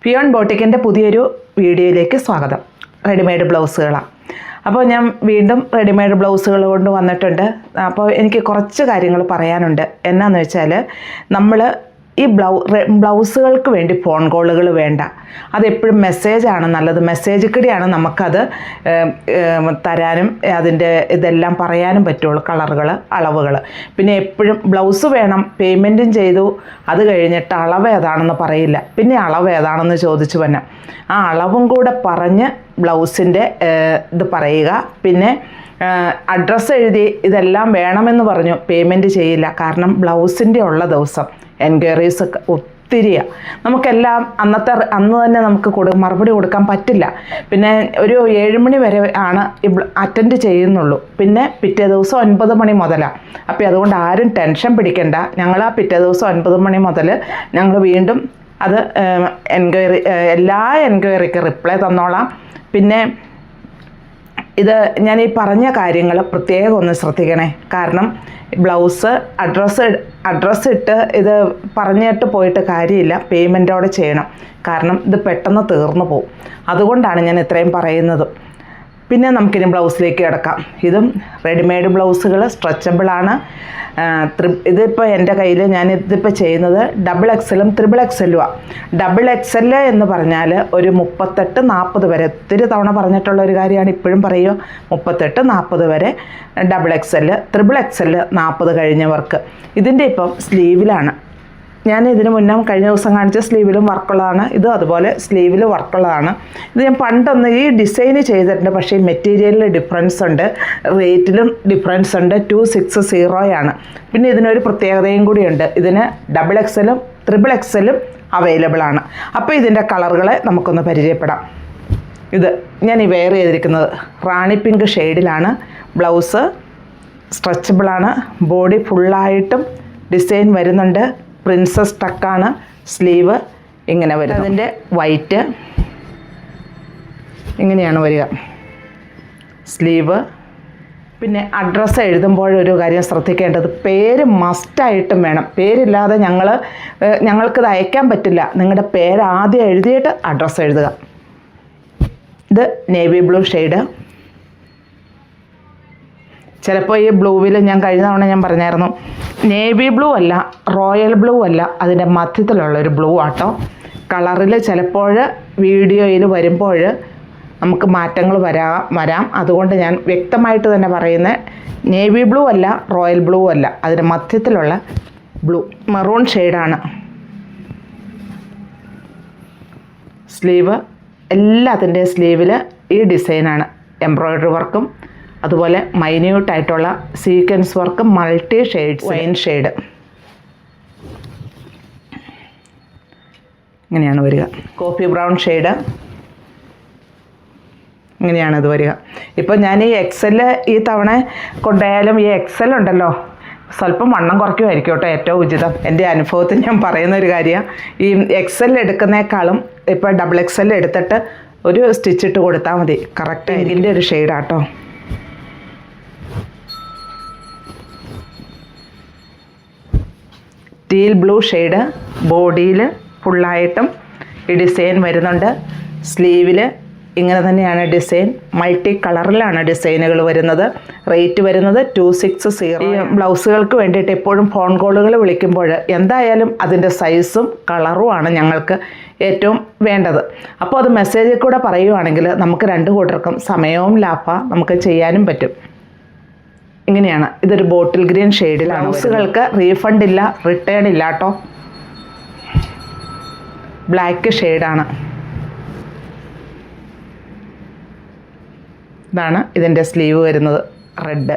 Peon ബോട്ടിക്കിൻ്റെ പുതിയൊരു വീഡിയോയിലേക്ക് സ്വാഗതം. റെഡിമെയ്ഡ് ബ്ലൗസുകളാണ്. അപ്പോൾ ഞാൻ വീണ്ടും റെഡിമെയ്ഡ് ബ്ലൗസുകൾ കൊണ്ട് വന്നിട്ടുണ്ട്. അപ്പോൾ എനിക്ക് കുറച്ച് കാര്യങ്ങൾ പറയാനുണ്ട്. എന്നാന്ന് വെച്ചാൽ നമ്മൾ ഈ ബ്ലൗസുകൾക്ക് വേണ്ടി ഫോൺ കോളുകൾ വേണ്ട. അതെപ്പോഴും മെസ്സേജാണ് നല്ലത്. മെസ്സേജ് കൂടിയാണ് നമുക്കത് തരാനും അതിൻ്റെ ഇതെല്ലാം പറയാനും പറ്റുള്ളൂ. കളറുകൾ, അളവുകൾ. പിന്നെ എപ്പോഴും ബ്ലൗസ് വേണം, പേയ്മെൻറ്റും ചെയ്തു, അത് കഴിഞ്ഞിട്ട് അളവ് ഏതാണെന്ന് പറയില്ല. പിന്നെ അളവ് ഏതാണെന്ന് ചോദിച്ചു വന്നാൽ ആ അളവും കൂടെ പറഞ്ഞ് ബ്ലൗസിൻ്റെ ഇത് പറയുക. പിന്നെ അഡ്രസ്സ് എഴുതി ഇതെല്ലാം വേണമെന്ന് പറഞ്ഞു പേയ്മെൻറ്റ് ചെയ്യില്ല. കാരണം ബ്ലൗസിൻ്റെ ഉള്ള ദിവസം എൻക്വയറീസ് ഒത്തിരിയാണ്. നമുക്കെല്ലാം അന്ന് തന്നെ നമുക്ക് മറുപടി കൊടുക്കാൻ പറ്റില്ല. പിന്നെ ഒരു 7 മണി വരെ ആണ് അറ്റൻഡ് ചെയ്യുന്നുള്ളൂ. പിന്നെ പിറ്റേ ദിവസം 9 മണി മുതലാണ്. അപ്പോൾ അതുകൊണ്ട് ആരും ടെൻഷൻ പിടിക്കണ്ട. ഞങ്ങൾ ആ പിറ്റേ ദിവസം 9 മണി മുതൽ ഞങ്ങൾ വീണ്ടും അത് എല്ലാ എൻക്വയറിക്ക് റിപ്ലൈ തന്നോളാം. പിന്നെ ഇത് ഞാൻ ഈ പറഞ്ഞ കാര്യങ്ങൾ പ്രത്യേകം ഒന്ന് ശ്രദ്ധിക്കണേ. കാരണം ബ്ലൗസ് അഡ്രസ്സ് ഇട്ട് ഇത് പറഞ്ഞിട്ട് പോയിട്ട് കാര്യമില്ല, പേയ്മെൻറ്റോടെ ചെയ്യണം. കാരണം ഇത് പെട്ടെന്ന് തീർന്നു പോകും. അതുകൊണ്ടാണ് ഞാൻ ഇത്രയും പറയുന്നത്. പിന്നെ നമുക്കിനി ബ്ലൗസിലേക്ക് കിടക്കാം. ഇതും റെഡിമെയ്ഡ് ബ്ലൗസുകൾ സ്ട്രെച്ചബിളാണ്. ഇതിപ്പോൾ എൻ്റെ കയ്യിൽ ഞാനിതിപ്പോൾ ചെയ്യുന്നത് XXL XXLുമാണ്. XXL എന്ന് പറഞ്ഞാൽ ഒരു 38-40 വരെ, ഒത്തിരി തവണ പറഞ്ഞിട്ടുള്ള ഒരു കാര്യമാണ്, ഇപ്പോഴും പറയുക. 38-40 വരെ XXL. XXL 40 കഴിഞ്ഞവർക്ക്. ഇതിൻ്റെ ഇപ്പം സ്ലീവിലാണ്. ഞാൻ ഇതിന് മുന്നേ കഴിഞ്ഞ ദിവസം കാണിച്ച സ്ലീവിലും വർക്കുള്ളതാണ്. ഇത് അതുപോലെ സ്ലീവിൽ വർക്കുള്ളതാണ്. ഇത് ഞാൻ പണ്ടൊന്ന് ഈ ഡിസൈന് ചെയ്തിട്ടുണ്ട്. പക്ഷേ ഈ മെറ്റീരിയലിൽ ഡിഫറൻസ് ഉണ്ട്, റേറ്റിലും ഡിഫറൻസ് ഉണ്ട്. 260 പിന്നെ ഇതിനൊരു പ്രത്യേകതയും കൂടിയുണ്ട്. ഇതിന് XXL XXL അവൈലബിൾ ആണ്. അപ്പോൾ ഇതിൻ്റെ കളറുകളെ നമുക്കൊന്ന് പരിചയപ്പെടാം. ഇത് ഞാൻ ഈ വെയർ ചെയ്തിരിക്കുന്നത് റാണി പിങ്ക് ഷെയ്ഡിലാണ്. ബ്ലൗസ് സ്ട്രെച്ചബിളാണ്. ബോഡി ഫുള്ളായിട്ടും ഡിസൈൻ വരുന്നുണ്ട്. പ്രിൻസസ് ടക്കാണ്. സ്ലീവ് ഇങ്ങനെ വരും. അതിൻ്റെ വൈറ്റ് ഇങ്ങനെയാണ് വരിക സ്ലീവ്. പിന്നെ അഡ്രസ്സ് എഴുതുമ്പോഴൊരു കാര്യം ശ്രദ്ധിക്കേണ്ടത്, പേര് മസ്റ്റായിട്ടും വേണം. പേരില്ലാതെ ഞങ്ങൾക്കിത് അയക്കാൻ പറ്റില്ല. നിങ്ങളുടെ പേര് ആദ്യം എഴുതിയിട്ട് അഡ്രസ്സ് എഴുതുക. ഇത് നേവി ബ്ലൂ ഷെയ്ഡ്. ചിലപ്പോൾ ഈ ബ്ലൂവിൽ ഞാൻ കഴിഞ്ഞ തവണ ഞാൻ പറഞ്ഞായിരുന്നു, നേവി ബ്ലൂ അല്ല, റോയൽ ബ്ലൂ അല്ല, അതിൻ്റെ മധ്യത്തിലുള്ളൊരു ബ്ലൂ ആട്ടോ. കളറിൽ ചിലപ്പോൾ വീഡിയോയിൽ വരുമ്പോൾ നമുക്ക് മാറ്റങ്ങൾ വരാം. അതുകൊണ്ട് ഞാൻ വ്യക്തമായിട്ട് തന്നെ പറയുന്നത് നേവി ബ്ലൂ അല്ല, റോയൽ ബ്ലൂ അല്ല, അതിൻ്റെ മധ്യത്തിലുള്ള ബ്ലൂ. മെറൂൺ ഷെയ്ഡാണ്. സ്ലീവ് എല്ലാത്തിൻ്റെ സ്ലീവിൽ ഈ ഡിസൈനാണ്. എംബ്രോയ്ഡറി വർക്കും അതുപോലെ മൈന്യൂട്ടായിട്ടുള്ള sequence work, multi shades, wine shade ഇങ്ങനെയാണ് വരിക. കോഫി ബ്രൗൺ ഷെയ്ഡ് ഇങ്ങനെയാണ് ഇത് വരിക. ഇപ്പോൾ ഞാൻ ഈ XL ഈ തവണ കൊണ്ടുപോയാലും ഈ XL ഉണ്ടല്ലോ, സ്വല്പം വണ്ണം കുറയ്ക്കുമായിരിക്കും കേട്ടോ ഏറ്റവും ഉചിതം. എൻ്റെ അനുഭവത്തിൽ ഞാൻ പറയുന്ന ഒരു കാര്യമാണ്. ഈ XL എടുക്കുന്നേക്കാളും ഇപ്പോൾ XXL എടുത്തിട്ട് ഒരു സ്റ്റിച്ചിട്ട് കൊടുത്താൽ മതി. കറക്റ്റ് ഇതിൻ്റെ ഒരു ഷെയ്ഡാട്ടോ. Teal blue shade. ബോഡിയിൽ ഫുള്ളായിട്ടും ഈ ഡിസൈൻ വരുന്നുണ്ട്. സ്ലീവിൽ ഇങ്ങനെ തന്നെയാണ് ഡിസൈൻ. മൾട്ടി കളറിലാണ് ഡിസൈനുകൾ വരുന്നത്. റേറ്റ് വരുന്നത് 260. ഈ ബ്ലൗസുകൾക്ക് വേണ്ടിയിട്ട് എപ്പോഴും ഫോൺ കോളുകൾ വിളിക്കുമ്പോൾ എന്തായാലും അതിൻ്റെ സൈസും കളറുമാണ് ഞങ്ങൾക്ക് ഏറ്റവും വേണ്ടത്. അപ്പോൾ അത് മെസ്സേജിൽ കൂടെ പറയുവാണെങ്കിൽ നമുക്ക് 2 കൂട്ടർക്കും സമയവും ലാഭമാണ്, നമുക്ക് ചെയ്യാനും പറ്റും. ഇങ്ങനെയാണ്. ഇതൊരു ബോട്ടിൽ ഗ്രീൻ ഷെയ്ഡിലാണ്. ബ്ലൗസുകൾക്ക് റീഫണ്ട് ഇല്ല, റിട്ടേൺ ഇല്ല കേട്ടോ. ബ്ലാക്ക് ഷെയ്ഡാണ്. ഇതാണ് ഇതിൻ്റെ സ്ലീവ് വരുന്നത്. റെഡ്.